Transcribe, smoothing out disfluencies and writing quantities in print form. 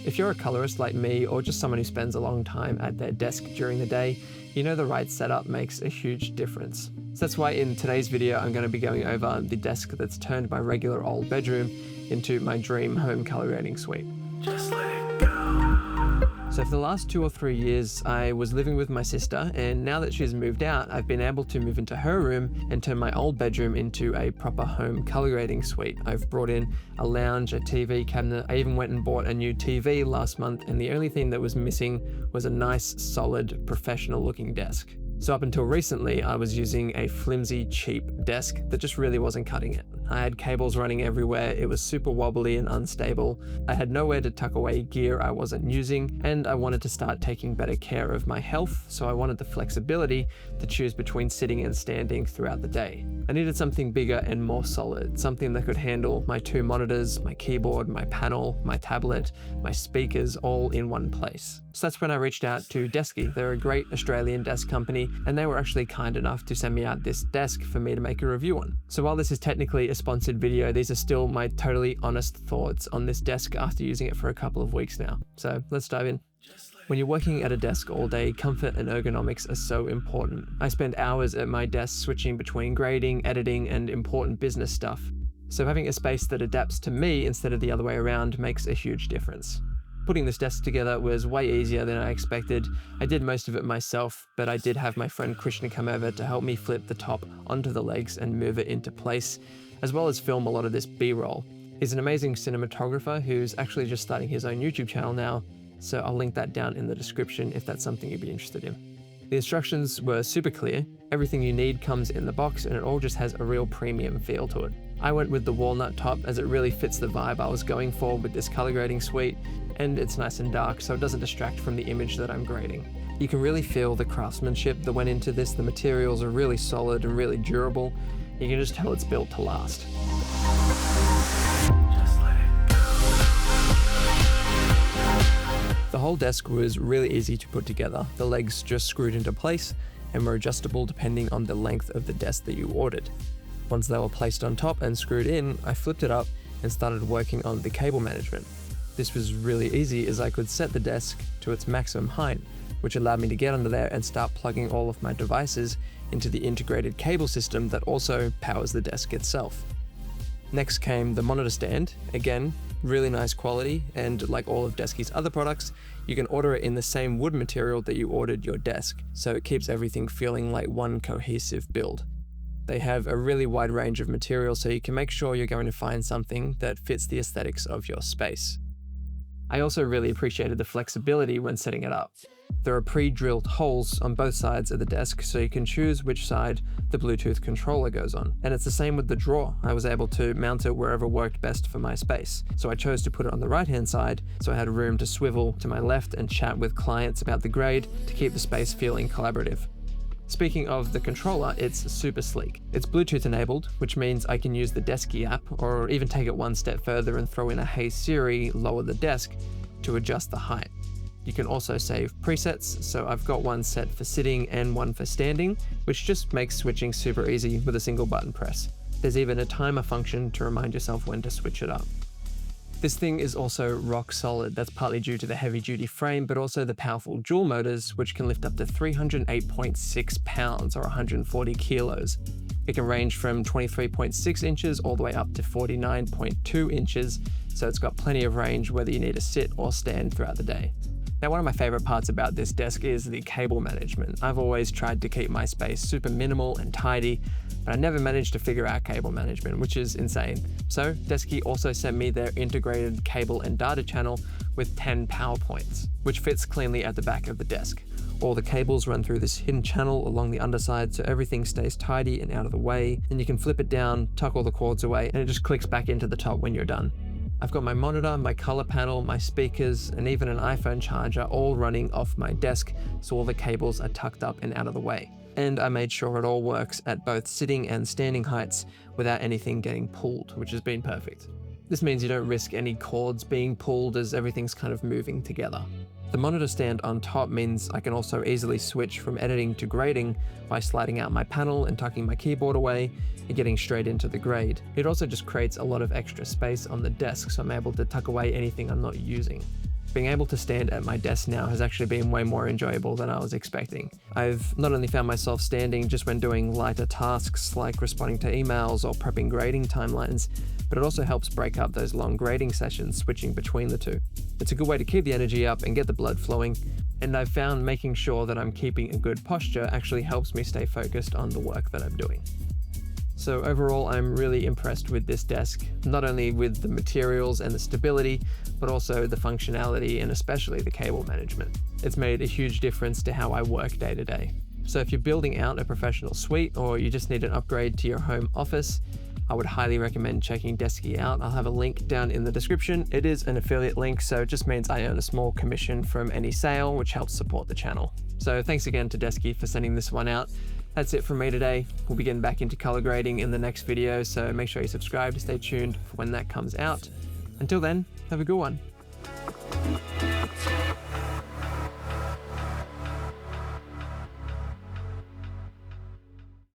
If you're a colorist like me or just someone who spends a long time at their desk during the day, you know the right setup makes a huge difference. So that's why in today's video I'm going to be going over the desk that's turned my regular old bedroom into my dream home color grading suite. Just let it go. So for the last 2 or 3 years, I was living with my sister, and now that she's moved out, I've been able to move into her room and turn my old bedroom into a proper home color grading suite. I've brought in a lounge, a TV cabinet. I even went and bought a new TV last month, and the only thing that was missing was a nice, solid, professional looking desk. So up until recently, I was using a flimsy, cheap desk that just really wasn't cutting it. I had cables running everywhere, it was super wobbly and unstable, I had nowhere to tuck away gear I wasn't using, and I wanted to start taking better care of my health, so I wanted the flexibility to choose between sitting and standing throughout the day. I needed something bigger and more solid, something that could handle my 2 monitors, my keyboard, my panel, my tablet, my speakers all in one place. So that's when I reached out to Desky. They're a great Australian desk company, and they were actually kind enough to send me out this desk for me to make a review on. So while this is technically a sponsored video, these are still my totally honest thoughts on this desk after using it for a couple of weeks now. So let's dive in. When you're working at a desk all day, comfort and ergonomics are so important. I spend hours at my desk switching between grading, editing, and important business stuff. So having a space that adapts to me instead of the other way around makes a huge difference. Putting this desk together was way easier than I expected. I did most of it myself, but I did have my friend Krishna come over to help me flip the top onto the legs and move it into place, as well as film a lot of this B-roll. He's an amazing cinematographer who's actually just starting his own YouTube channel now, so I'll link that down in the description if that's something you'd be interested in. The instructions were super clear. Everything you need comes in the box, and it all just has a real premium feel to it. I went with the walnut top as it really fits the vibe I was going for with this color grading suite, and it's nice and dark so it doesn't distract from the image that I'm grading. You can really feel the craftsmanship that went into this. The materials are really solid and really durable. You can just tell it's built to last. The whole desk was really easy to put together. The legs just screwed into place and were adjustable depending on the length of the desk that you ordered. Once they were placed on top and screwed in, I flipped it up and started working on the cable management. This was really easy as I could set the desk to its maximum height, which allowed me to get under there and start plugging all of my devices into the integrated cable system that also powers the desk itself. Next came the monitor stand. Again, really nice quality, and like all of Desky's other products, you can order it in the same wood material that you ordered your desk, so it keeps everything feeling like one cohesive build. They have a really wide range of materials, so you can make sure you're going to find something that fits the aesthetics of your space. I also really appreciated the flexibility when setting it up. There are pre-drilled holes on both sides of the desk, so you can choose which side the Bluetooth controller goes on. And it's the same with the drawer. I was able to mount it wherever worked best for my space. So I chose to put it on the right-hand side, so I had room to swivel to my left and chat with clients about the grade to keep the space feeling collaborative. Speaking of the controller, it's super sleek. It's Bluetooth enabled, which means I can use the Desky app, or even take it one step further and throw in a "Hey Siri, lower the desk" to adjust the height. You can also save presets, so I've got one set for sitting and one for standing, which just makes switching super easy with a single button press. There's even a timer function to remind yourself when to switch it up. This thing is also rock solid. That's partly due to the heavy duty frame, but also the powerful dual motors, which can lift up to 308.6 pounds or 140 kilos. It can range from 23.6 inches all the way up to 49.2 inches, so it's got plenty of range whether you need to sit or stand throughout the day. Now, one of my favorite parts about this desk is the cable management. I've always tried to keep my space super minimal and tidy, but I never managed to figure out cable management, which is insane. So Desky also sent me their integrated cable and data channel with 10 power points, which fits cleanly at the back of the desk. All the cables run through this hidden channel along the underside, so everything stays tidy and out of the way. And you can flip it down, tuck all the cords away, and it just clicks back into the top when you're done. I've got my monitor, my color panel, my speakers, and even an iPhone charger all running off my desk, so all the cables are tucked up and out of the way. And I made sure it all works at both sitting and standing heights without anything getting pulled, which has been perfect. This means you don't risk any cords being pulled as everything's kind of moving together. The monitor stand on top means I can also easily switch from editing to grading by sliding out my panel and tucking my keyboard away and getting straight into the grade. It also just creates a lot of extra space on the desk, so I'm able to tuck away anything I'm not using. Being able to stand at my desk now has actually been way more enjoyable than I was expecting. I've not only found myself standing just when doing lighter tasks like responding to emails or prepping grading timelines, but it also helps break up those long grading sessions, switching between the two. It's a good way to keep the energy up and get the blood flowing, and I've found making sure that I'm keeping a good posture actually helps me stay focused on the work that I'm doing. So overall, I'm really impressed with this desk, not only with the materials and the stability, but also the functionality and especially the cable management. It's made a huge difference to how I work day to day. So if you're building out a professional suite or you just need an upgrade to your home office, I would highly recommend checking Desky out. I'll have a link down in the description. It is an affiliate link, so it just means I earn a small commission from any sale, which helps support the channel. So thanks again to Desky for sending this one out. That's it from me today. We'll be getting back into color grading in the next video, so make sure you subscribe to stay tuned for when that comes out. Until then, have a good one.